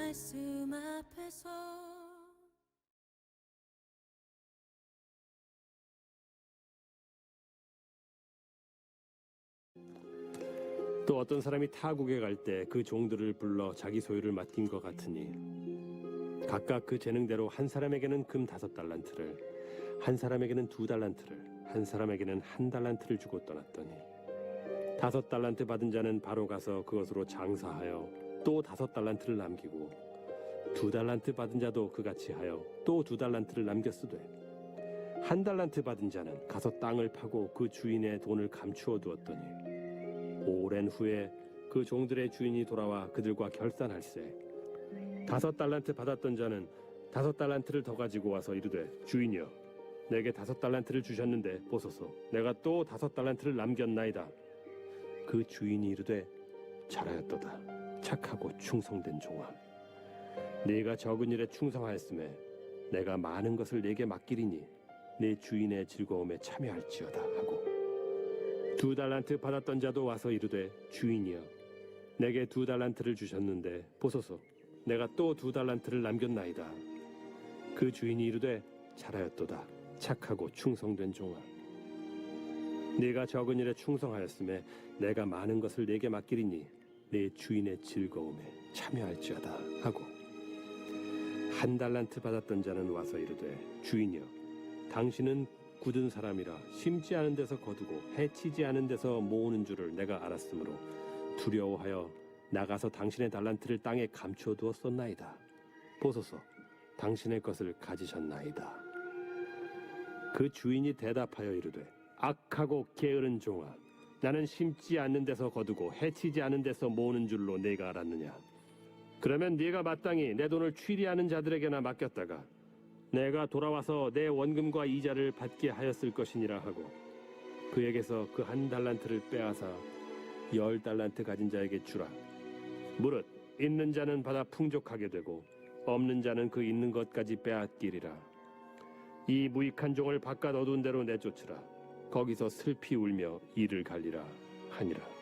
말씀 앞에서 또 어떤 사람이 타국에 갈 때 그 종들을 불러 자기 소유를 맡긴 것 같으니 각각 그 재능대로 한 사람에게는 금 5달란트를, 한 사람에게는 2달란트를, 한 사람에게는 1달란트를 주고 떠났더니 5달란트 받은 자는 바로 가서 그것으로 장사하여 또 5달란트를 남기고 2달란트 받은 자도 그같이 하여 또 2달란트를 남겼으되 1달란트 받은 자는 가서 땅을 파고 그 주인의 돈을 감추어 두었더니 오랜 후에 그 종들의 주인이 돌아와 그들과 결산할세 5달란트 받았던 자는 5달란트를 더 가지고 와서 이르되 주인이여 내게 5달란트를 주셨는데 보소서 내가 또 5달란트를 남겼나이다. 그 주인이 이르되 잘하였도다 착하고 충성된 종아 네가 적은 일에 충성하였음에 내가 많은 것을 네게 맡기리니 네 주인의 즐거움에 참여할지어다 하고 2달란트 받았던 자도 와서 이르되 주인이여 내게 2달란트를 주셨는데 보소서 내가 또 2달란트를 남겼나이다. 그 주인이 이르되 잘하였도다 착하고 충성된 종아 네가 적은 일에 충성하였음에 내가 많은 것을 네게 맡기리니 네 주인의 즐거움에 참여할지어다 하고 1달란트 받았던 자는 와서 이르되 주인이여 당신은 굳은 사람이라 심지 않은 데서 거두고 해치지 않은 데서 모으는 줄을 내가 알았으므로 두려워하여 나가서 당신의 달란트를 땅에 감추어 두었었나이다. 보소서 당신의 것을 가지셨나이다. 그 주인이 대답하여 이르되 악하고 게으른 종아 나는 심지 않는 데서 거두고 해치지 않은 데서 모으는 줄로 네가 알았느냐. 그러면 네가 마땅히 내 돈을 취리하는 자들에게나 맡겼다가 내가 돌아와서 내 원금과 이자를 받게 하였을 것이니라 하고 그에게서 그 1달란트를 빼앗아 10달란트 가진 자에게 주라. 무릇 있는 자는 받아 풍족하게 되고 없는 자는 그 있는 것까지 빼앗기리라. 이 무익한 종을 바깥 어두운 데로 내쫓으라. 거기서 슬피 울며 이를 갈리라 하니라.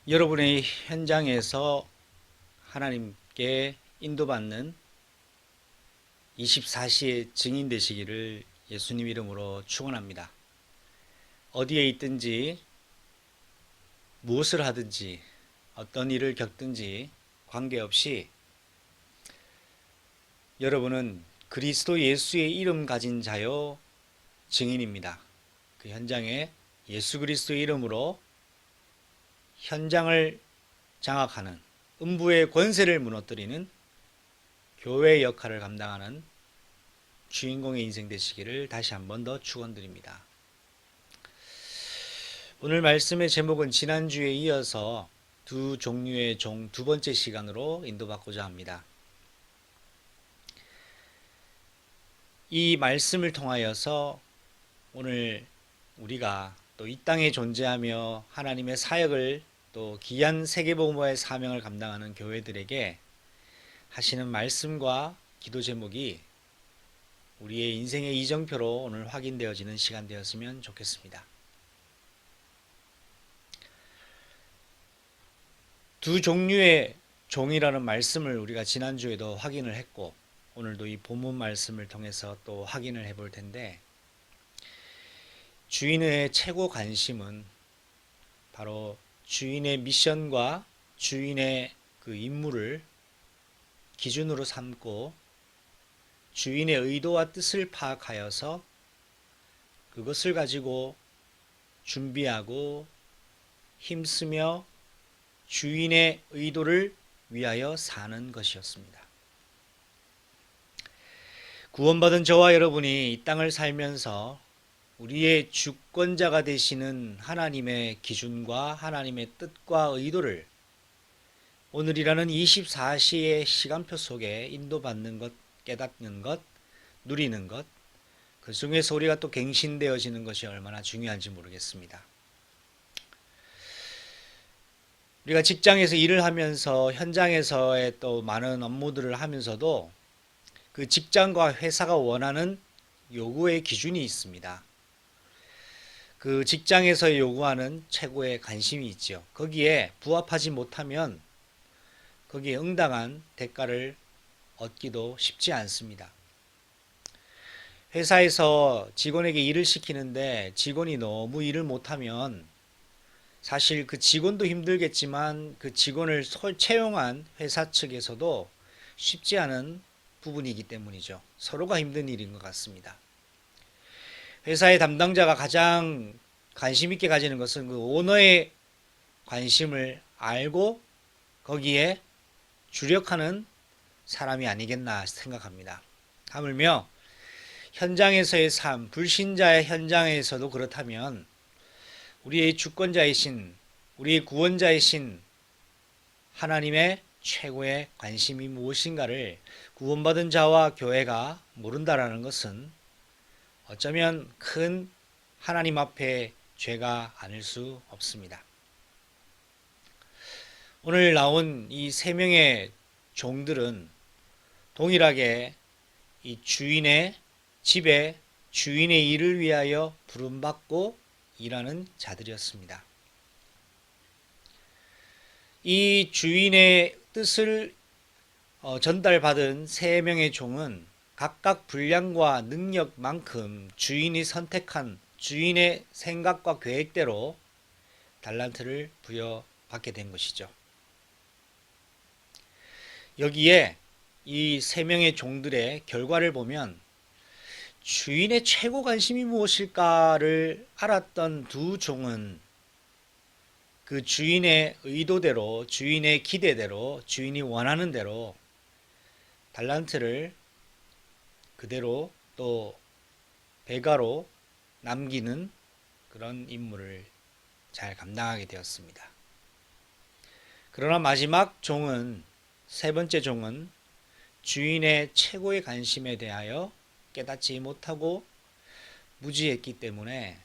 여러분의 현장에서 하나님께 인도받는 24시의 증인 되시기를 예수님 이름으로 축원합니다. 어디에 있든지 무엇을 하든지 어떤 일을 겪든지 관계없이 여러분은 그리스도 예수의 이름 가진 자요 증인입니다. 그 현장에 예수 그리스도의 이름으로 현장을 장악하는 음부의 권세를 무너뜨리는 교회의 역할을 감당하는 주인공의 인생 되시기를 다시 한 번 더 축원드립니다. 오늘 말씀의 제목은 지난주에 이어서 두 종류의 종 두 번째 시간으로 인도받고자 합니다. 이 말씀을 통하여서 오늘 우리가 또 이 땅에 존재하며 하나님의 사역을 또 귀한 세계복음화의 사명을 감당하는 교회들에게 하시는 말씀과 기도 제목이 우리의 인생의 이정표로 오늘 확인되어지는 시간 되었으면 좋겠습니다. 두 종류의 종이라는 말씀을 우리가 지난주에도 확인을 했고 오늘도 이 본문 말씀을 통해서 또 확인을 해볼 텐데, 주인의 최고 관심은 바로 주인의 미션과 주인의 그 임무를 기준으로 삼고 주인의 의도와 뜻을 파악하여서 그것을 가지고 준비하고 힘쓰며 주인의 의도를 위하여 사는 것이었습니다. 구원받은 저와 여러분이 이 땅을 살면서 우리의 주권자가 되시는 하나님의 기준과 하나님의 뜻과 의도를 오늘이라는 24시의 시간표 속에 인도받는 것, 깨닫는 것, 누리는 것, 그 중에서 우리가 또 갱신되어지는 것이 얼마나 중요한지 모르겠습니다. 우리가 직장에서 일을 하면서 현장에서의 또 많은 업무들을 하면서도 그 직장과 회사가 원하는 요구의 기준이 있습니다. 그 직장에서 요구하는 최고의 관심이 있죠. 거기에 부합하지 못하면 거기에 응당한 대가를 얻기도 쉽지 않습니다. 회사에서 직원에게 일을 시키는데 직원이 너무 일을 못하면 사실 그 직원도 힘들겠지만 그 직원을 채용한 회사 측에서도 쉽지 않은 부분이기 때문이죠. 서로가 힘든 일인 것 같습니다. 회사의 담당자가 가장 관심 있게 가지는 것은 그 오너의 관심을 알고 거기에 주력하는 사람이 아니겠나 생각합니다. 하물며 현장에서의 삶, 불신자의 현장에서도 그렇다면 우리의 주권자이신, 우리의 구원자이신 하나님의 최고의 관심이 무엇인가를 구원받은 자와 교회가 모른다라는 것은 어쩌면 큰 하나님 앞에 죄가 아닐 수 없습니다. 오늘 나온 이 세 명의 종들은 동일하게 이 주인의 집에 주인의 일을 위하여 부름받고 일하는 자들이었습니다. 이 주인의 뜻을 전달받은 세 명의 종은 각각 분량과 능력만큼 주인이 선택한 주인의 생각과 계획대로 달란트를 부여받게 된 것이죠. 여기에 이 세 명의 종들의 결과를 보면 주인의 최고 관심이 무엇일까를 알았던 두 종은 그 주인의 의도대로, 주인의 기대대로, 주인이 원하는 대로 달란트를 그대로 또 배가로 남기는 그런 임무를 잘 감당하게 되었습니다. 그러나 마지막 종은, 세 번째 종은 주인의 최고의 관심에 대하여 깨닫지 못하고 무지했기 때문에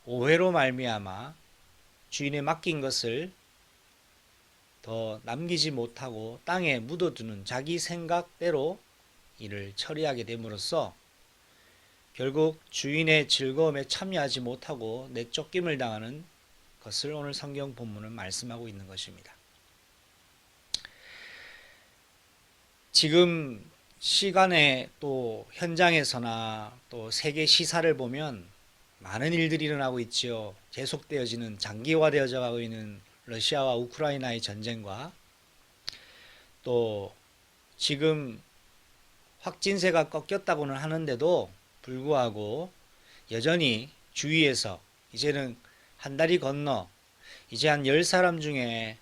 오해로 말미암아 주인에 맡긴 것을 더 남기지 못하고 땅에 묻어두는 자기 생각대로 일을 처리하게 됨으로써 결국 주인의 즐거움에 참여하지 못하고 내쫓김을 당하는 것을 오늘 성경 본문은 말씀하고 있는 것입니다. 지금 시간에 또 현장에서나 또 세계 시사를 보면 많은 일들이 일어나고 있지요. 계속되어지는 장기화되어져 가고 있는 러시아와 우크라이나의 전쟁과 또 지금 확진세가 꺾였다고는 하는데도 불구하고 여전히 주위에서 이제는 한 달이 건너 이제 한 10사람 중에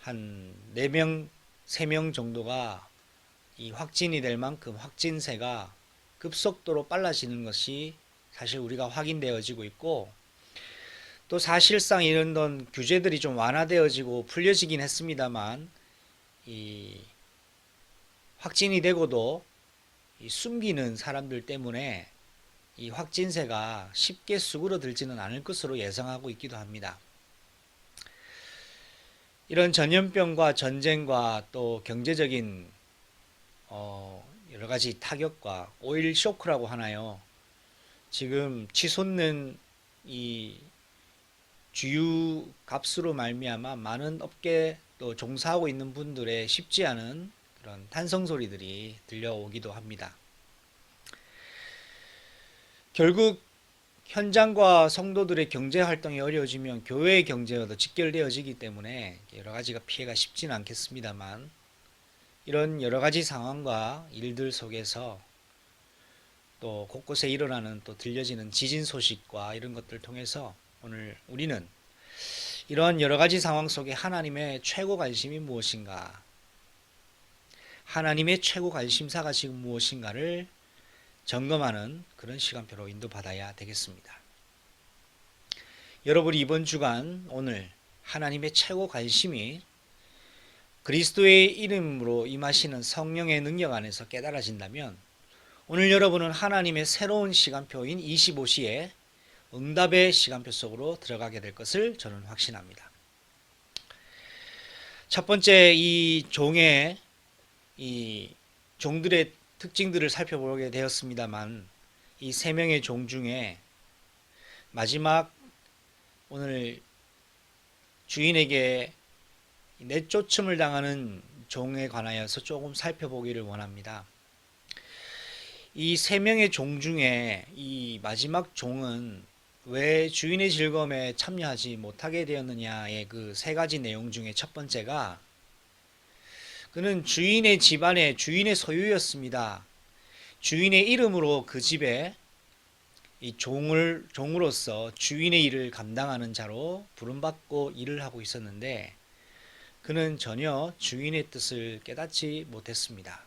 한 4명, 3명 정도가 이 확진이 될 만큼 확진세가 급속도로 빨라지는 것이 사실 우리가 확인되어지고 있고, 또 사실상 이런 규제들이 좀 완화되어지고 풀려지긴 했습니다만 이 확진이 되고도 이 숨기는 사람들 때문에 이 확진세가 쉽게 수그러들지는 않을 것으로 예상하고 있기도 합니다. 이런 전염병과 전쟁과 또 경제적인 여러 가지 타격과 오일 쇼크라고 하나요? 지금 치솟는 이 주유 값으로 말미암아 많은 업계 또 종사하고 있는 분들의 쉽지 않은 그런 탄성 소리들이 들려오기도 합니다. 결국 현장과 성도들의 경제 활동이 어려워지면 교회의 경제와도 직결되어지기 때문에 여러 가지가 피해가 쉽지는 않겠습니다만, 이런 여러 가지 상황과 일들 속에서 또 곳곳에 일어나는 또 들려지는 지진 소식과 이런 것들을 통해서 오늘 우리는 이러한 여러 가지 상황 속에 하나님의 최고 관심이 무엇인가, 하나님의 최고 관심사가 지금 무엇인가를 점검하는 그런 시간표로 인도받아야 되겠습니다. 여러분이 이번 주간 오늘 하나님의 최고 관심이 그리스도의 이름으로 임하시는 성령의 능력 안에서 깨달아진다면 오늘 여러분은 하나님의 새로운 시간표인 25시에 응답의 시간표 속으로 들어가게 될 것을 저는 확신합니다. 첫 번째, 이 종들의 특징들을 살펴보게 되었습니다만, 이 3명의 종 중에 마지막 오늘 주인에게 내쫓음을 당하는 종에 관하여서 조금 살펴보기를 원합니다. 이 3명의 종 중에 이 마지막 종은 왜 주인의 즐거움에 참여하지 못하게 되었느냐의 그 3가지 내용 중에 첫 번째가, 그는 주인의 집안의 주인의 소유였습니다. 주인의 이름으로 그 집에 이 종으로서 주인의 일을 감당하는 자로 부름받고 일을 하고 있었는데, 그는 전혀 주인의 뜻을 깨닫지 못했습니다.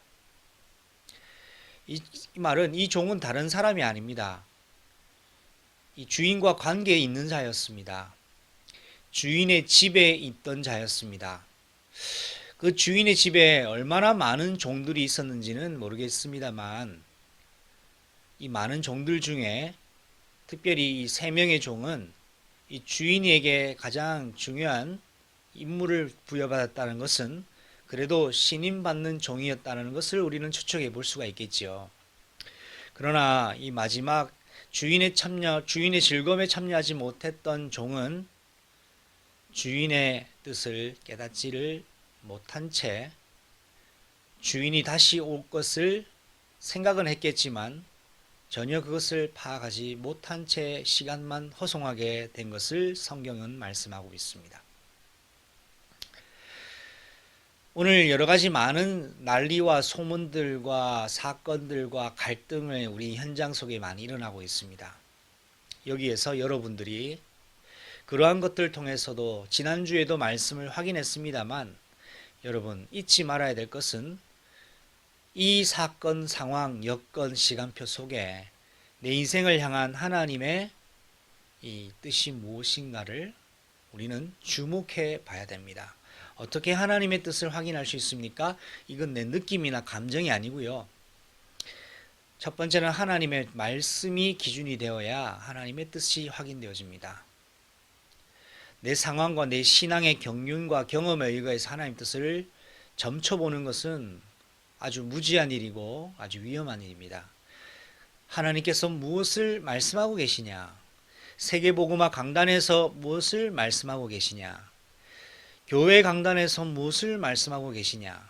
이 말은 이 종은 다른 사람이 아닙니다. 이 주인과 관계에 있는 자였습니다. 주인의 집에 있던 자였습니다. 그 주인의 집에 얼마나 많은 종들이 있었는지는 모르겠습니다만, 이 많은 종들 중에 특별히 이 3명의 종은 이 주인에게 가장 중요한 임무를 부여받았다는 것은 그래도 신임받는 종이었다는 것을 우리는 추측해 볼 수가 있겠지요. 그러나 이 마지막 주인의 즐거움에 참여하지 못했던 종은 주인의 뜻을 깨닫지를 못한 채 주인이 다시 올 것을 생각은 했겠지만 전혀 그것을 파악하지 못한 채 시간만 허송하게 된 것을 성경은 말씀하고 있습니다. 오늘 여러 가지 많은 난리와 소문들과 사건들과 갈등을 우리 현장 속에 많이 일어나고 있습니다. 여기에서 여러분들이 그러한 것들을 통해서도 지난주에도 말씀을 확인했습니다만, 여러분 잊지 말아야 될 것은 이 사건, 상황, 여건, 시간표 속에 내 인생을 향한 하나님의 이 뜻이 무엇인가를 우리는 주목해 봐야 됩니다. 어떻게 하나님의 뜻을 확인할 수 있습니까? 이건 내 느낌이나 감정이 아니고요. 첫 번째는 하나님의 말씀이 기준이 되어야 하나님의 뜻이 확인되어집니다. 내 상황과 내 신앙의 경륜과 경험에 의거해서 하나님의 뜻을 점쳐보는 것은 아주 무지한 일이고 아주 위험한 일입니다. 하나님께서 무엇을 말씀하고 계시냐? 세계복음화 강단에서 무엇을 말씀하고 계시냐? 교회 강단에서 무엇을 말씀하고 계시냐?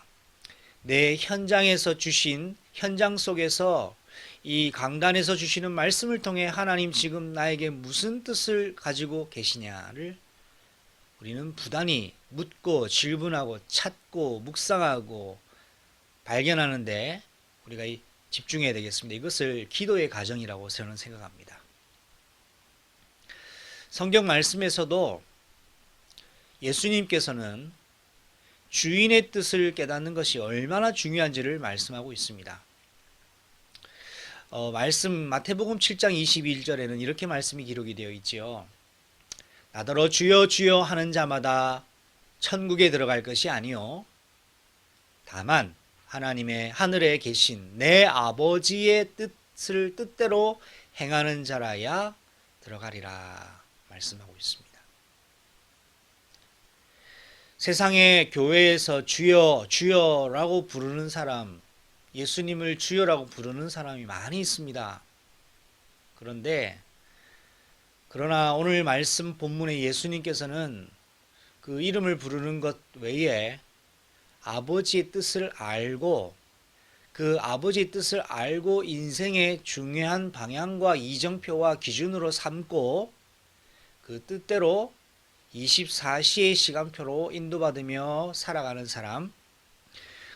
내 현장에서 주신 현장 속에서 이 강단에서 주시는 말씀을 통해 하나님 지금 나에게 무슨 뜻을 가지고 계시냐를 우리는 부단히 묻고 질문하고 찾고 묵상하고 발견하는데 우리가 집중해야 되겠습니다. 이것을 기도의 과정이라고 저는 생각합니다. 성경 말씀에서도 예수님께서는 주인의 뜻을 깨닫는 것이 얼마나 중요한지를 말씀하고 있습니다. 말씀 마태복음 7장 21절에는 이렇게 말씀이 기록이 되어 있지요. 나더러 주여 주여 하는 자마다 천국에 들어갈 것이 아니요 다만 하나님의 하늘에 계신 내 아버지의 뜻대로 행하는 자라야 들어가리라 말씀하고 있습니다. 세상의 교회에서 주여 주여라고 부르는 사람, 예수님을 주여라고 부르는 사람이 많이 있습니다. 그러나 오늘 말씀 본문의 예수님께서는 그 이름을 부르는 것 외에 아버지의 뜻을 알고 그 아버지의 뜻을 알고 인생의 중요한 방향과 이정표와 기준으로 삼고 그 뜻대로 24시의 시간표로 인도받으며 살아가는 사람,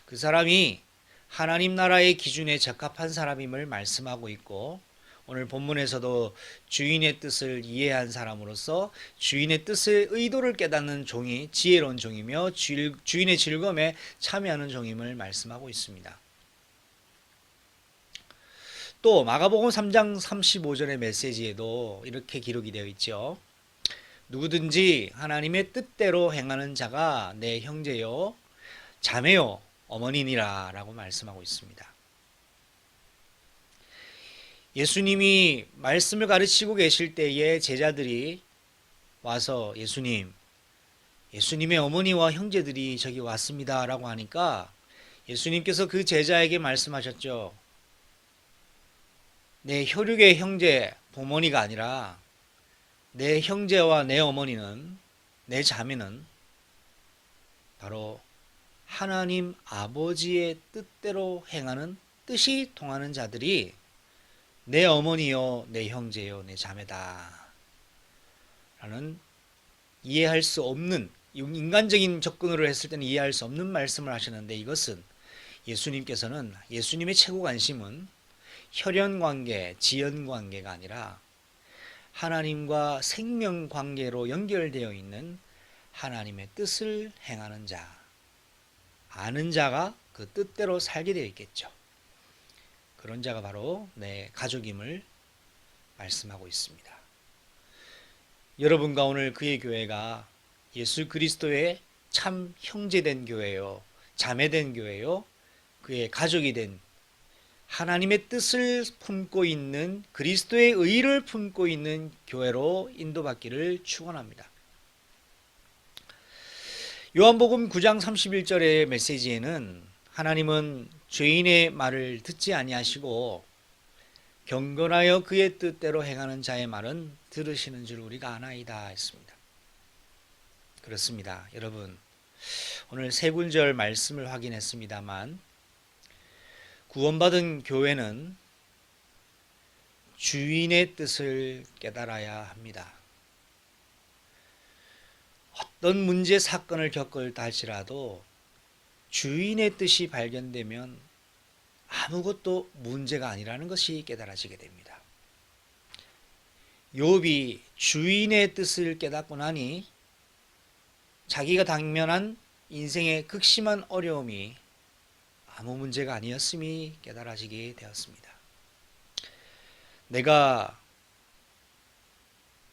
그 사람이 하나님 나라의 기준에 적합한 사람임을 말씀하고 있고 오늘 본문에서도 주인의 뜻을 이해한 사람으로서 주인의 뜻의 의도를 깨닫는 종이 지혜로운 종이며 주인의 즐거움에 참여하는 종임을 말씀하고 있습니다. 또 마가복음 3장 35절의 메시지에도 이렇게 기록이 되어 있죠. 누구든지 하나님의 뜻대로 행하는 자가 내 형제요 자매요 어머니니라 라고 말씀하고 있습니다. 예수님이 말씀을 가르치고 계실 때에 제자들이 와서 예수님의 어머니와 형제들이 저기 왔습니다 라고 하니까 예수님께서 그 제자에게 말씀하셨죠. 내 혈육의 형제 부모니가 아니라 내 형제와 내 어머니는 내 자매는 바로 하나님 아버지의 뜻대로 행하는 뜻이 통하는 자들이 내 어머니요 내 형제요 내 자매다 라는 이해할 수 없는 인간적인 접근으로 했을 때는 이해할 수 없는 말씀을 하셨는데 이것은 예수님께서는 예수님의 최고 관심은 혈연관계 지연관계가 아니라 하나님과 생명관계로 연결되어 있는 하나님의 뜻을 행하는 자, 아는 자가 그 뜻대로 살게 되어 있겠죠. 그런 자가 바로 내 가족임을 말씀하고 있습니다. 여러분과 오늘 그의 교회가 예수 그리스도의 참 형제된 교회요, 자매된 교회요, 그의 가족이 된 하나님의 뜻을 품고 있는 그리스도의 의를 품고 있는 교회로 인도받기를 축원합니다. 요한복음 9장 31절의 메시지에는 하나님은 죄인의 말을 듣지 아니하시고 경건하여 그의 뜻대로 행하는 자의 말은 들으시는 줄 우리가 아나이다 했습니다. 그렇습니다. 여러분, 오늘 세 구절 말씀을 확인했습니다만 구원받은 교회는 주인의 뜻을 깨달아야 합니다. 어떤 문제 사건을 겪을 할지라도 주인의 뜻이 발견되면 아무것도 문제가 아니라는 것이 깨달아지게 됩니다. 욥이 주인의 뜻을 깨닫고 나니 자기가 당면한 인생의 극심한 어려움이 아무 문제가 아니었음이 깨달아지게 되었습니다. 내가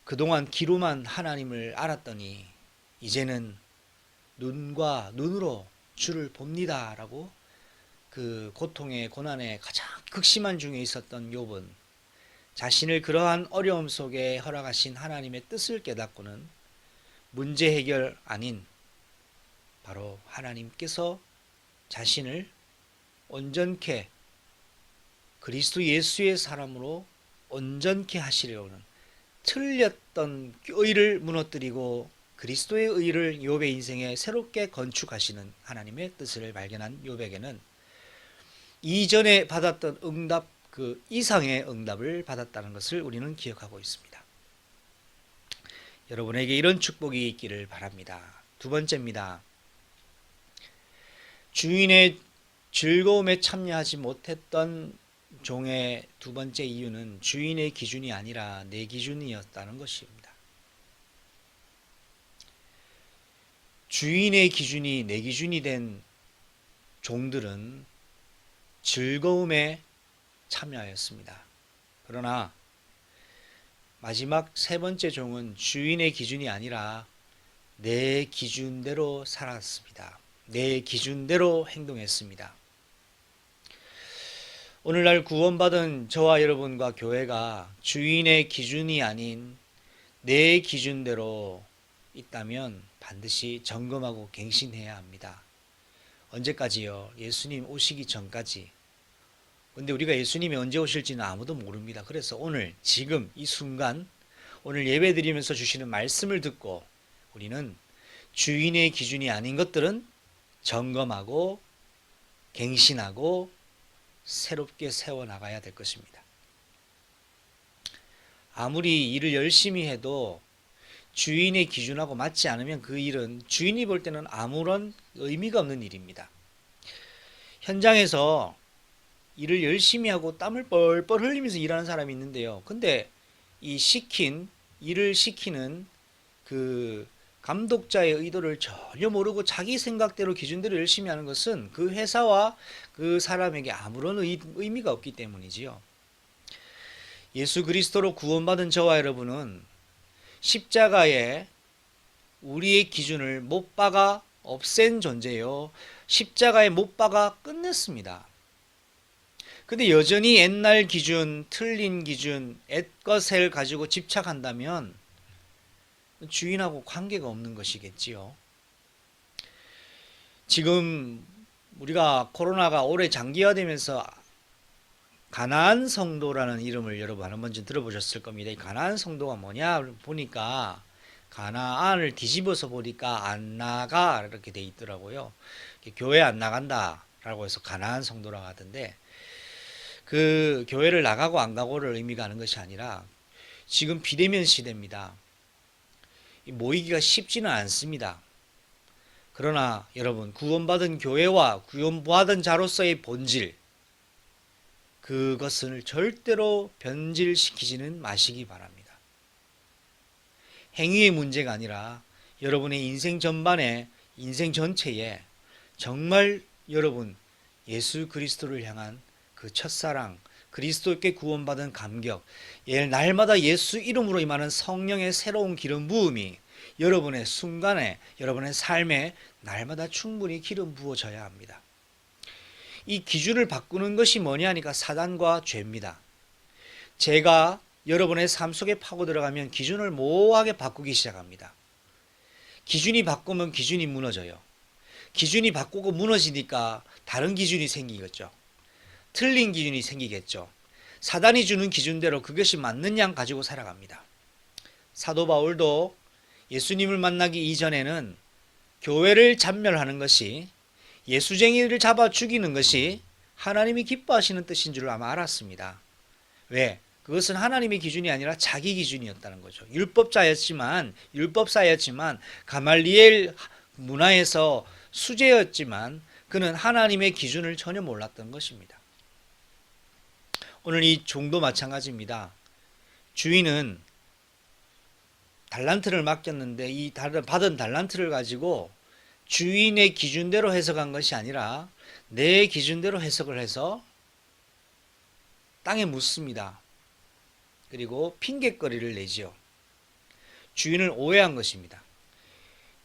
그동안 귀로만 하나님을 알았더니 이제는 눈과 눈으로 주를 봅니다 라고 그 고통의 고난의 가장 극심한 중에 있었던 욥은 자신을 그러한 어려움 속에 허락하신 하나님의 뜻을 깨닫고는 문제 해결 아닌 바로 하나님께서 자신을 온전케 그리스도 예수의 사람으로 온전케 하시려는 틀렸던 의를 무너뜨리고 그리스도의 의를 욥의 인생에 새롭게 건축하시는 하나님의 뜻을 발견한 욥에게는 이전에 받았던 응답 그 이상의 응답을 받았다는 것을 우리는 기억하고 있습니다. 여러분에게 이런 축복이 있기를 바랍니다. 두 번째입니다. 주인의 즐거움에 참여하지 못했던 종의 두 번째 이유는 주인의 기준이 아니라 내 기준이었다는 것입니다. 주인의 기준이 내 기준이 된 종들은 즐거움에 참여하였습니다. 그러나 마지막 세 번째 종은 주인의 기준이 아니라 내 기준대로 살았습니다. 내 기준대로 행동했습니다. 오늘날 구원받은 저와 여러분과 교회가 주인의 기준이 아닌 내 기준대로 있다면 반드시 점검하고 갱신해야 합니다. 언제까지요? 예수님 오시기 전까지. 근데 우리가 예수님이 언제 오실지는 아무도 모릅니다. 그래서 오늘 지금 이 순간 오늘 예배 드리면서 주시는 말씀을 듣고 우리는 주인의 기준이 아닌 것들은 점검하고 갱신하고 새롭게 세워나가야 될 것입니다. 아무리 일을 열심히 해도 주인의 기준하고 맞지 않으면 그 일은 주인이 볼 때는 아무런 의미가 없는 일입니다. 현장에서 일을 열심히 하고 땀을 뻘뻘 흘리면서 일하는 사람이 있는데요. 근데 이 일을 시키는 그 감독자의 의도를 전혀 모르고 자기 생각대로 기준대로 열심히 하는 것은 그 회사와 그 사람에게 아무런 의미가 없기 때문이지요. 예수 그리스도로 구원받은 저와 여러분은 십자가에 우리의 기준을 못 박아 없앤 존재요. 십자가에 못 박아 끝냈습니다. 근데 여전히 옛날 기준, 틀린 기준, 옛것을 가지고 집착한다면 주인하고 관계가 없는 것이겠지요. 지금 우리가 코로나가 오래 장기화되면서 가나안 성도라는 이름을 여러분 한 번쯤 들어보셨을 겁니다. 이 가나안 성도가 뭐냐 보니까 가나안을 뒤집어서 보니까 안 나가 이렇게 돼 있더라고요. 교회 안 나간다 라고 해서 가나안 성도라고 하던데 그 교회를 나가고 안 가고를 의미가 하는 것이 아니라 지금 비대면 시대입니다. 모이기가 쉽지는 않습니다. 그러나 여러분 구원받은 교회와 구원받은 자로서의 본질 그것을 절대로 변질시키지는 마시기 바랍니다. 행위의 문제가 아니라 여러분의 인생 전반에 인생 전체에 정말 여러분 예수 그리스도를 향한 그 첫사랑 그리스도께 구원받은 감격 날마다 예수 이름으로 임하는 성령의 새로운 기름 부음이 여러분의 순간에 여러분의 삶에 날마다 충분히 기름 부어져야 합니다. 이 기준을 바꾸는 것이 뭐냐 하니까 사단과 죄입니다. 죄가 여러분의 삶 속에 파고 들어가면 기준을 모호하게 바꾸기 시작합니다. 기준이 바꾸면 기준이 무너져요. 기준이 바꾸고 무너지니까 다른 기준이 생기겠죠. 틀린 기준이 생기겠죠. 사단이 주는 기준대로 그것이 맞는 양 가지고 살아갑니다. 사도 바울도 예수님을 만나기 이전에는 교회를 잔멸하는 것이 예수쟁이를 잡아 죽이는 것이 하나님이 기뻐하시는 뜻인 줄 아마 알았습니다. 왜? 그것은 하나님의 기준이 아니라 자기 기준이었다는 거죠. 율법사였지만 가말리엘 문화에서 수재였지만 그는 하나님의 기준을 전혀 몰랐던 것입니다. 오늘 이 종도 마찬가지입니다. 주인은 달란트를 맡겼는데 이 받은 달란트를 가지고 주인의 기준대로 해석한 것이 아니라 내 기준대로 해석을 해서 땅에 묻습니다. 그리고 핑곗거리를 내지요. 주인을 오해한 것입니다.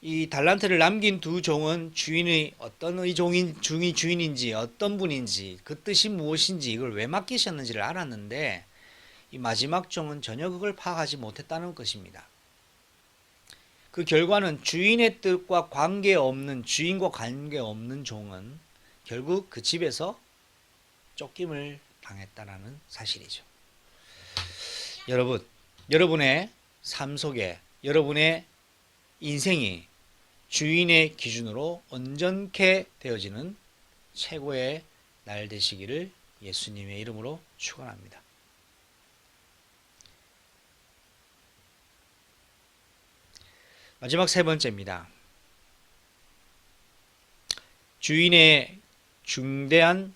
이 달란트를 남긴 두 종은 주인이 어떤 주인인지 어떤 분인지 그 뜻이 무엇인지 이걸 왜 맡기셨는지를 알았는데 이 마지막 종은 전혀 그걸 파악하지 못했다는 것입니다. 그 결과는 주인의 뜻과 관계없는 주인과 관계없는 종은 결국 그 집에서 쫓김을 당했다라는 사실이죠. 여러분 여러분의 삶 속에 여러분의 인생이 주인의 기준으로 온전케 되어지는 최고의 날 되시기를 예수님의 이름으로 축원합니다. 마지막 세 번째입니다. 주인의 중대한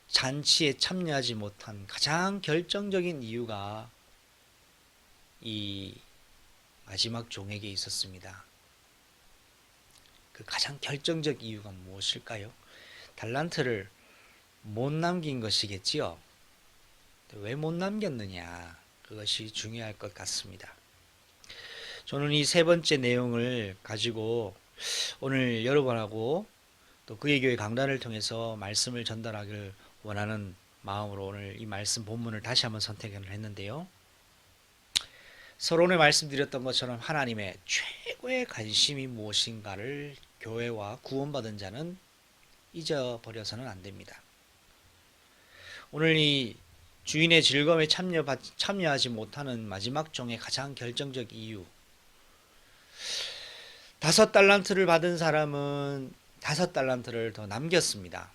잔치에 참여하지 못한 가장 결정적인 이유가 이 마지막 종에게 있었습니다. 그 가장 결정적 이유가 무엇일까요? 달란트를 못 남긴 것이겠지요. 왜 못 남겼느냐? 그것이 중요할 것 같습니다. 저는 이 세 번째 내용을 가지고 오늘 여러분하고 또 그의 교회 강단을 통해서 말씀을 전달하기를 원하는 마음으로 오늘 이 말씀 본문을 다시 한번 선택을 했는데요. 서론에 말씀드렸던 것처럼 하나님의 최고의 관심이 무엇인가를 교회와 구원받은 자는 잊어버려서는 안 됩니다. 오늘 이 주인의 즐거움에 참여하지 못하는 마지막 종의 가장 결정적 이유, 5달란트를 받은 사람은 5달란트를 더 남겼습니다.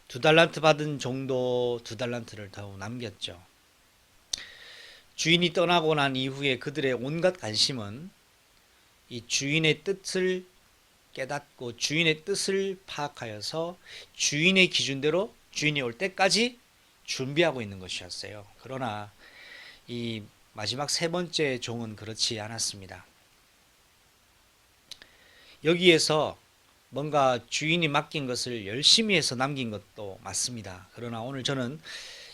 2달란트 받은 종도 2달란트를 더 남겼죠. 주인이 떠나고 난 이후에 그들의 온갖 관심은 이 주인의 뜻을 깨닫고 주인의 뜻을 파악하여서 주인의 기준대로 주인이 올 때까지 준비하고 있는 것이었어요. 그러나 이 마지막 세 번째 종은 그렇지 않았습니다. 여기에서 뭔가 주인이 맡긴 것을 열심히 해서 남긴 것도 맞습니다. 그러나 오늘 저는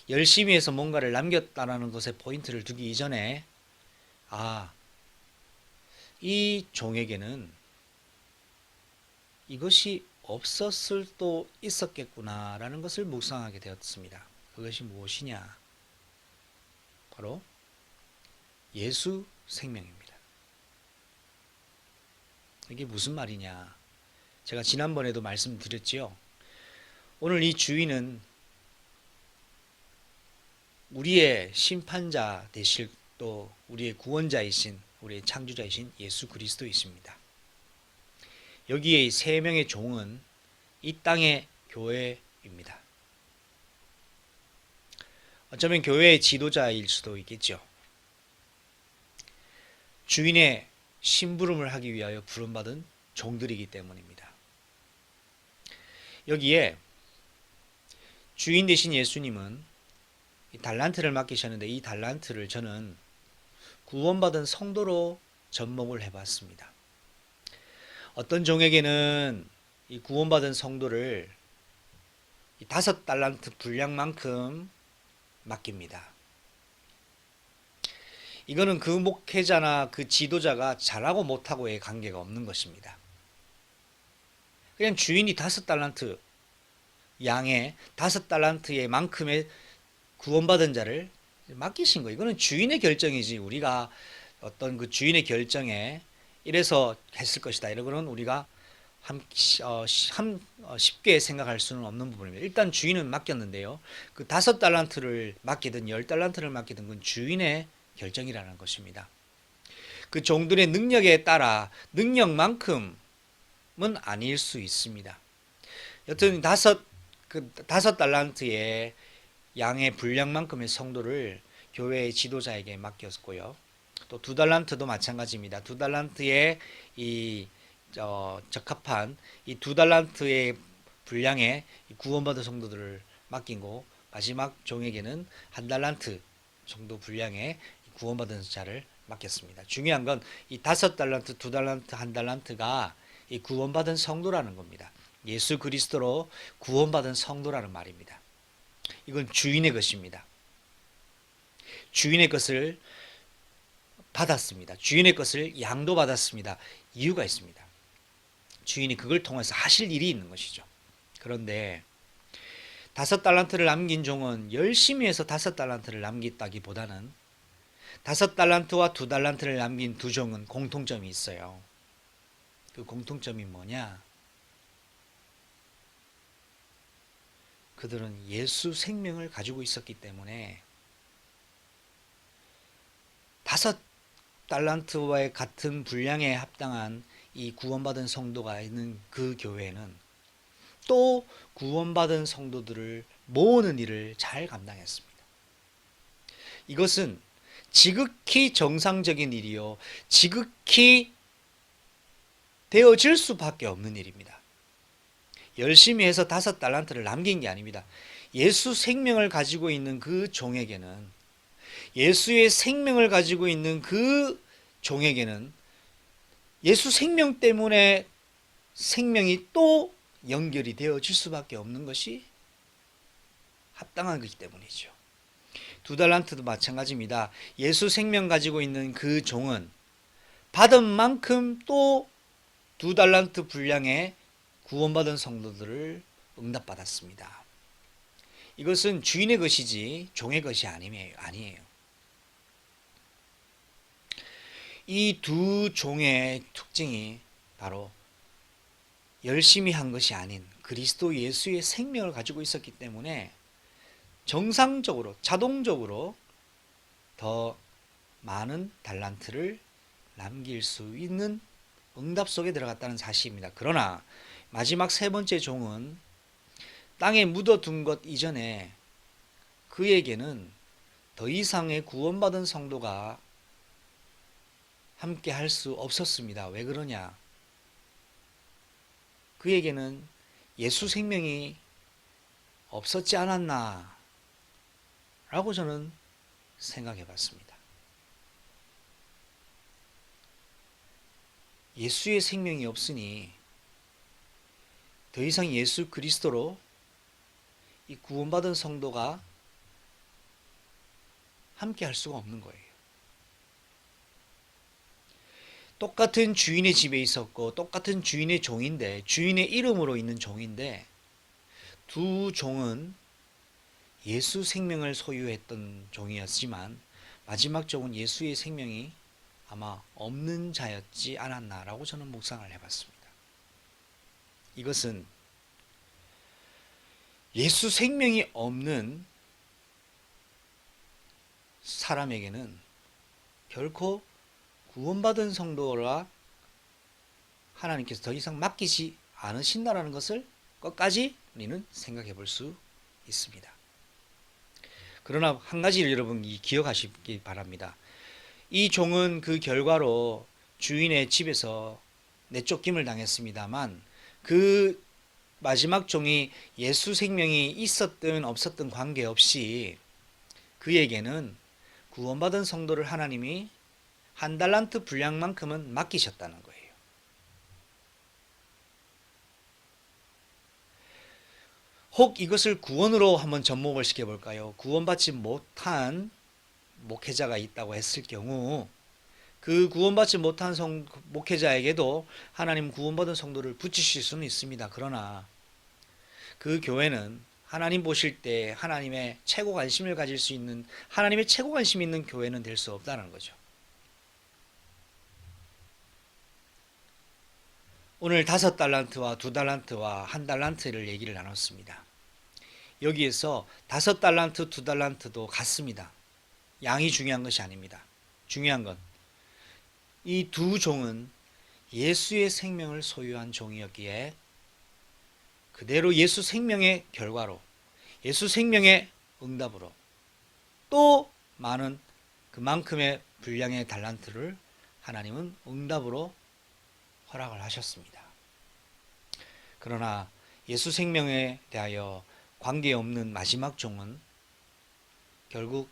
열심히 해서 뭔가를 남겼다는 것에 포인트를 두기 이전에 이 종에게는 이것이 없었을 수도 있었겠구나라는 것을 묵상하게 되었습니다. 그것이 무엇이냐? 바로 예수 생명입니다. 이게 무슨 말이냐? 제가 지난번에도 말씀드렸지요. 오늘 이 주인은 우리의 심판자 되실 또 우리의 구원자이신 우리의 창조자이신 예수 그리스도이십니다. 여기에 세 명의 종은 이 땅의 교회입니다. 어쩌면 교회의 지도자일 수도 있겠죠. 주인의 심부름을 하기 위하여 부름받은 종들이기 때문입니다. 여기에 주인 되신 예수님은 이 달란트를 맡기셨는데 이 달란트를 저는 구원받은 성도로 접목을 해봤습니다. 어떤 종에게는 이 구원받은 성도를 이 5달란트 분량만큼 맡깁니다. 이거는 그 목회자나 그 지도자가 잘하고 못하고의 관계가 없는 것입니다. 그냥 주인이 5달란트 양의 5달란트의 만큼의 구원받은 자를 맡기신 거예요. 이거는 주인의 결정이지 우리가 어떤 그 주인의 결정에 이래서 했을 것이다 이런 거는 우리가 쉽게 생각할 수는 없는 부분입니다. 일단 주인은 맡겼는데요. 그 5달란트를 맡기든 10달란트를 맡기든 그건 주인의 결정이라는 것입니다. 그 종들의 능력에 따라 능력만큼은 아닐 수 있습니다. 여튼 5달란트의 양의 분량만큼의 성도를 교회의 지도자에게 맡겼고요. 또 2달란트도 마찬가지입니다. 2달란트의 적합한 이 2달란트의 분량의 구원받은 성도들을 맡기고 마지막 종에게는 1달란트 정도 분량의 구원받은 자를 맡겼습니다. 중요한 건 이 5달란트, 2달란트, 1달란트가 이 구원받은 성도라는 겁니다. 예수 그리스도로 구원받은 성도라는 말입니다. 이건 주인의 것입니다. 주인의 것을 받았습니다. 주인의 것을 양도받았습니다. 이유가 있습니다. 주인이 그걸 통해서 하실 일이 있는 것이죠. 그런데 5달란트를 남긴 종은 열심히 해서 5달란트를 남겼다기보다는 5달란트와 2달란트를 남긴 두 종은 공통점이 있어요. 그 공통점이 뭐냐? 그들은 예수 생명을 가지고 있었기 때문에 5달란트와의 같은 분량에 합당한 이 구원받은 성도가 있는 그 교회는 또 구원받은 성도들을 모으는 일을 잘 감당했습니다. 이것은 지극히 정상적인 일이요, 지극히 되어질 수밖에 없는 일입니다. 열심히 해서 5달란트를 남긴 게 아닙니다. 예수 생명을 가지고 있는 그 종에게는, 예수의 생명을 가지고 있는 그 종에게는 예수 생명 때문에 생명이 또 연결이 되어질 수밖에 없는 것이 합당한 것이기 때문이죠. 2달란트도 마찬가지입니다. 예수 생명 가지고 있는 그 종은 받은 만큼 또 2달란트 분량의 구원받은 성도들을 응답받았습니다. 이것은 주인의 것이지 종의 것이 아니에요. 이 두 종의 특징이 바로 열심히 한 것이 아닌 그리스도 예수의 생명을 가지고 있었기 때문에 정상적으로, 자동적으로 더 많은 달란트를 남길 수 있는 응답 속에 들어갔다는 사실입니다. 그러나 마지막 3번째 종은 땅에 묻어둔 것 이전에 그에게는 더 이상의 구원받은 성도가 함께 할 수 없었습니다. 왜 그러냐? 그에게는 예수 생명이 없었지 않았나 라고 저는 생각해 봤습니다. 예수의 생명이 없으니 더 이상 예수 그리스도로 이 구원받은 성도가 함께 할 수가 없는 거예요. 똑같은 주인의 집에 있었고 똑같은 주인의 종인데, 주인의 이름으로 있는 종인데, 두 종은 예수 생명을 소유했던 종이었지만 마지막 종은 예수의 생명이 아마 없는 자였지 않았나라고 저는 묵상을 해봤습니다. 이것은 예수 생명이 없는 사람에게는 결코 구원받은 성도라 하나님께서 더 이상 맡기지 않으신다라는 것을 끝까지 우리는 생각해 볼 수 있습니다. 그러나 한 가지를 여러분 기억하시기 바랍니다. 이 종은 그 결과로 주인의 집에서 내쫓김을 당했습니다만, 그 마지막 종이 예수 생명이 있었든 없었든 관계없이 그에게는 구원받은 성도를 하나님이 1달란트 분량만큼은 맡기셨다는 거예요. 혹 이것을 구원으로 한번 접목을 시켜볼까요? 구원받지 못한 목회자가 있다고 했을 경우 그 구원받지 못한 목회자에게도 하나님 구원받은 성도를 붙이실 수는 있습니다. 그러나 그 교회는 하나님 보실 때 하나님의 최고 관심을 가질 수 있는, 하나님의 최고 관심 있는 교회는 될 수 없다는 거죠. 오늘 5달란트와 2달란트와 1달란트를 얘기를 나눴습니다. 여기에서 5달란트, 2달란트도 같습니다. 양이 중요한 것이 아닙니다. 중요한 건 이 두 종은 예수의 생명을 소유한 종이었기에 그대로 예수 생명의 결과로, 예수 생명의 응답으로 또 많은 그만큼의 분량의 달란트를 하나님은 응답으로 허락을 하셨습니다. 그러나 예수 생명에 대하여 관계없는 마지막 종은 결국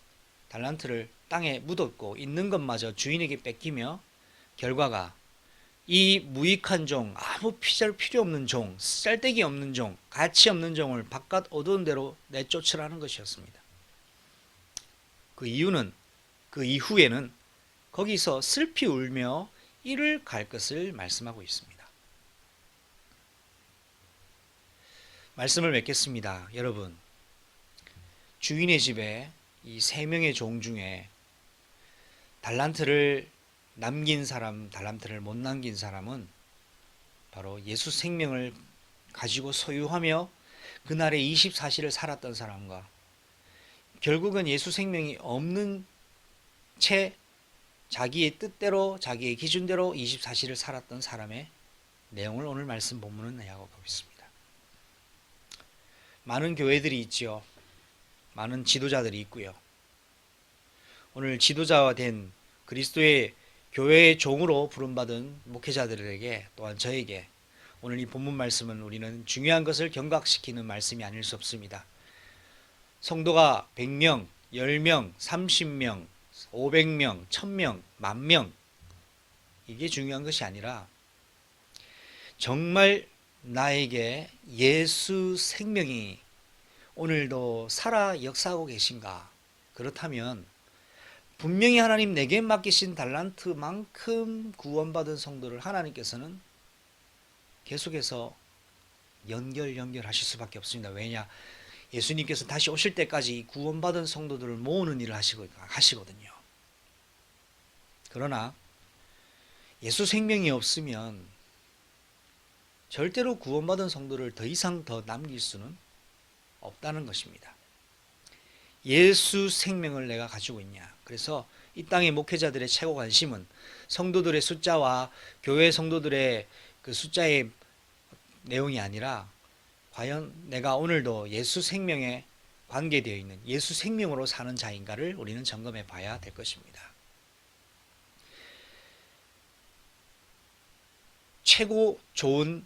달란트를 땅에 묻었고 있는 것마저 주인에게 뺏기며 결과가 이 무익한 종, 아무 필요 없는 종, 쓸데기 없는 종, 가치 없는 종을 바깥 어두운 데로 내쫓으라는 것이었습니다. 그 이유는, 그 이후에는 거기서 슬피 울며 이를 갈 것을 말씀하고 있습니다. 말씀을 맺겠습니다. 여러분, 주인의 집에 이 3명의 종 중에 달란트를 남긴 사람, 달란트를 못 남긴 사람은 바로 예수 생명을 가지고 소유하며 그날의 24시를 살았던 사람과 결국은 예수 생명이 없는 채 자기의 뜻대로 자기의 기준대로 24시를 살았던 사람의 내용을 오늘 말씀 본문은 이야기하고 있습니다. 많은 교회들이 있지요. 많은 지도자들이 있고요. 오늘 지도자가 된 그리스도의 교회의 종으로 부름받은 목회자들에게 또한 저에게 오늘 이 본문 말씀은 우리는 중요한 것을 경각시키는 말씀이 아닐 수 없습니다. 성도가 100명, 10명, 30명, 500명, 1000명, 10,000명 이게 중요한 것이 아니라 정말 나에게 예수 생명이 오늘도 살아 역사하고 계신가? 그렇다면 분명히 하나님 내게 맡기신 달란트만큼 구원받은 성도를 하나님께서는 계속해서 연결하실 수밖에 없습니다. 왜냐? 예수님께서 다시 오실 때까지 구원받은 성도들을 모으는 일을 하시거든요. 그러나 예수 생명이 없으면 절대로 구원받은 성도를 더 이상 더 남길 수는 없다는 것입니다. 예수 생명을 내가 가지고 있냐. 그래서 이 땅의 목회자들의 최고 관심은 성도들의 숫자와 교회 성도들의 그 숫자의 내용이 아니라 과연 내가 오늘도 예수 생명에 관계되어 있는 예수 생명으로 사는 자인가를 우리는 점검해 봐야 될 것입니다. 최고 좋은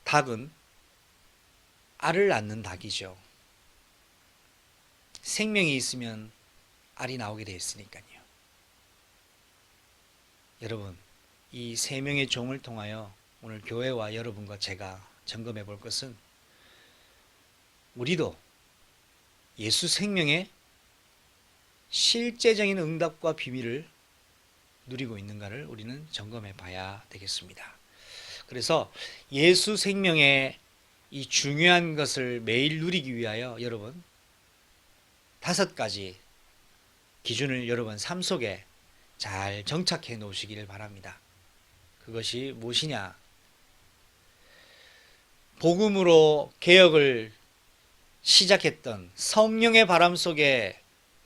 닭은 알을 낳는 닭이죠. 생명이 있으면 알이 나오게 되어 있으니까요. 여러분, 이 세 명의 종을 통하여 오늘 교회와 여러분과 제가 점검해 볼 것은 우리도 예수 생명의 실제적인 응답과 비밀을 누리고 있는가를 우리는 점검해 봐야 되겠습니다. 그래서 예수 생명의 이 중요한 것을 매일 누리기 위하여 여러분 5가지 기준을 여러분 삶 속에 잘 정착해 놓으시기를 바랍니다. 그것이 무엇이냐? 복음으로 개혁을 시작했던 성령의 바람 속에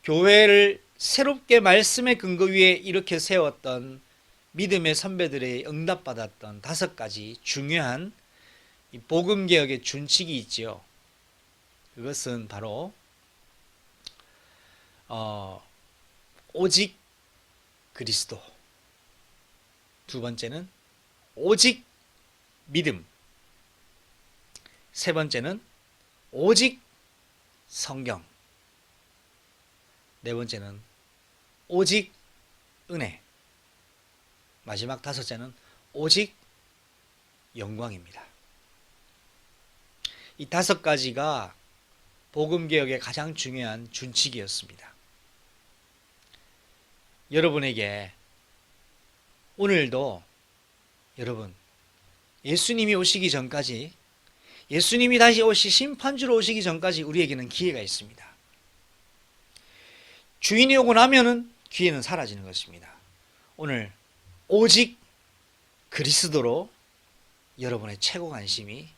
교회를 새롭게 말씀의 근거 위에 이렇게 세웠던 믿음의 선배들의 응답받았던 5가지 중요한 복음개혁의 준칙이 있지요. 그것은 바로 오직 그리스도, 두 번째는 오직 믿음, 세 번째는 오직 성경, 네 번째는 오직 은혜, 마지막 5째는 오직 영광입니다. 이 5가지가 복음개혁의 가장 중요한 준칙이었습니다. 여러분에게 오늘도 여러분 예수님이 오시기 전까지 예수님이 다시 심판주로 오시기 전까지 우리에게는 기회가 있습니다. 주인이 오고 나면은 기회는 사라지는 것입니다. 오늘 오직 그리스도로 여러분의 최고 관심이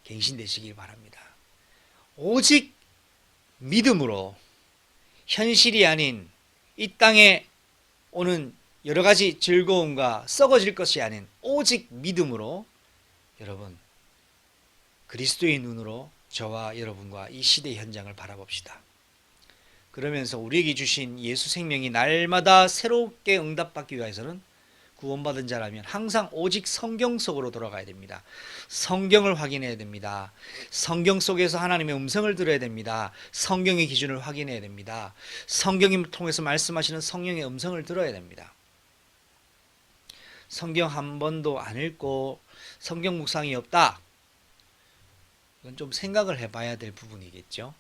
갱신되시길 바랍니다. 오직 믿음으로 현실이 아닌 이 땅에 오는 여러 가지 즐거움과 썩어질 것이 아닌 오직 믿음으로 여러분 그리스도의 눈으로 저와 여러분과 이 시대의 현장을 바라봅시다. 그러면서 우리에게 주신 예수 생명이 날마다 새롭게 응답받기 위해서는 구원받은 자라면 항상 오직 성경 속으로 돌아가야 됩니다. 성경을 확인해야 됩니다. 성경 속에서 하나님의 음성을 들어야 됩니다. 성경의 기준을 확인해야 됩니다. 성경을 통해서 말씀하시는 성령의 음성을 들어야 됩니다. 성경 한 번도 안 읽고 성경 묵상이 없다. 이건 좀 생각을 해봐야 될 부분이겠죠.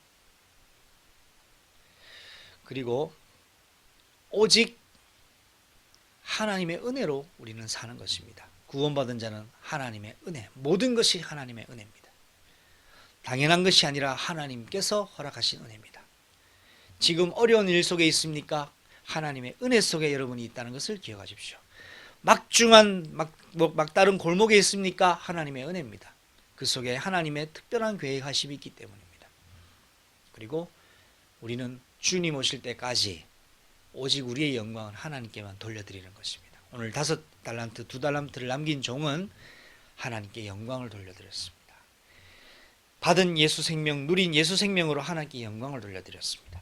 그리고 오직 하나님의 은혜로 우리는 사는 것입니다. 구원받은 자는 하나님의 은혜, 모든 것이 하나님의 은혜입니다. 당연한 것이 아니라 하나님께서 허락하신 은혜입니다. 지금 어려운 일 속에 있습니까? 하나님의 은혜 속에 여러분이 있다는 것을 기억하십시오. 막다른 골목에 있습니까? 하나님의 은혜입니다. 그 속에 하나님의 특별한 계획하심이 있기 때문입니다. 그리고 우리는 주님 오실 때까지 오직 우리의 영광은 하나님께만 돌려드리는 것입니다. 오늘 5달란트, 2달란트를 남긴 종은 하나님께 영광을 돌려드렸습니다. 받은 예수 생명, 누린 예수 생명으로 하나님께 영광을 돌려드렸습니다.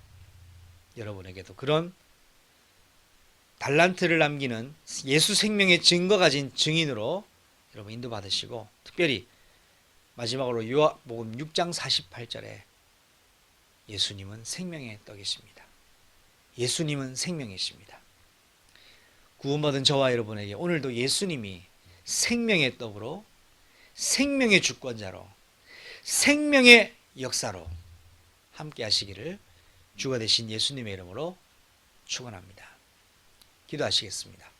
여러분에게도 그런 달란트를 남기는 예수 생명의 증거 가진 증인으로 여러분 인도받으시고, 특별히 마지막으로 요한복음 6장 48절에 예수님은 생명의 떡이십니다. 예수님은 생명이십니다. 구원받은 저와 여러분에게 오늘도 예수님이 생명의 떡으로, 생명의 주권자로, 생명의 역사로 함께 하시기를 주가 되신 예수님의 이름으로 축원합니다. 기도하시겠습니다.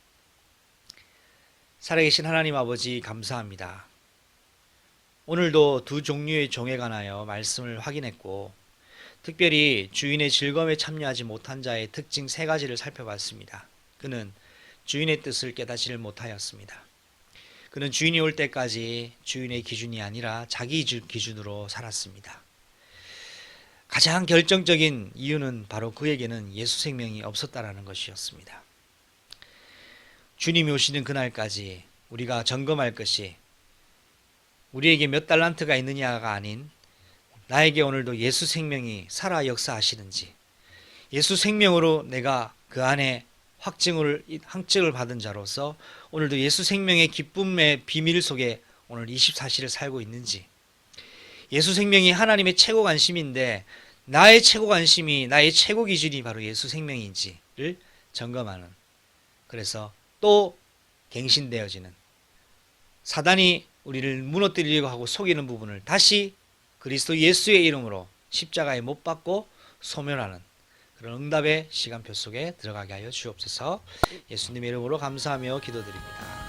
살아계신 하나님 아버지, 감사합니다. 오늘도 두 종류의 종에 관하여 말씀을 확인했고, 특별히 주인의 즐거움에 참여하지 못한 자의 특징 3가지를 살펴봤습니다. 그는 주인의 뜻을 깨닫지를 못하였습니다. 그는 주인이 올 때까지 주인의 기준이 아니라 자기 기준으로 살았습니다. 가장 결정적인 이유는 바로 그에게는 예수 생명이 없었다라는 것이었습니다. 주님이 오시는 그날까지 우리가 점검할 것이 우리에게 몇 달란트가 있느냐가 아닌, 나에게 오늘도 예수 생명이 살아 역사하시는지, 예수 생명으로 내가 그 안에 확증을 받은 자로서 오늘도 예수 생명의 기쁨의 비밀 속에 오늘 24시를 살고 있는지, 예수 생명이 하나님의 최고 관심인데 나의 최고 관심이, 나의 최고 기준이 바로 예수 생명인지를 점검하는, 그래서 또 갱신되어지는, 사단이 우리를 무너뜨리려고 하고 속이는 부분을 다시 그리스도 예수의 이름으로 십자가에 못 박고 소멸하는 그런 응답의 시간표 속에 들어가게 하여 주옵소서. 예수님의 이름으로 감사하며 기도드립니다.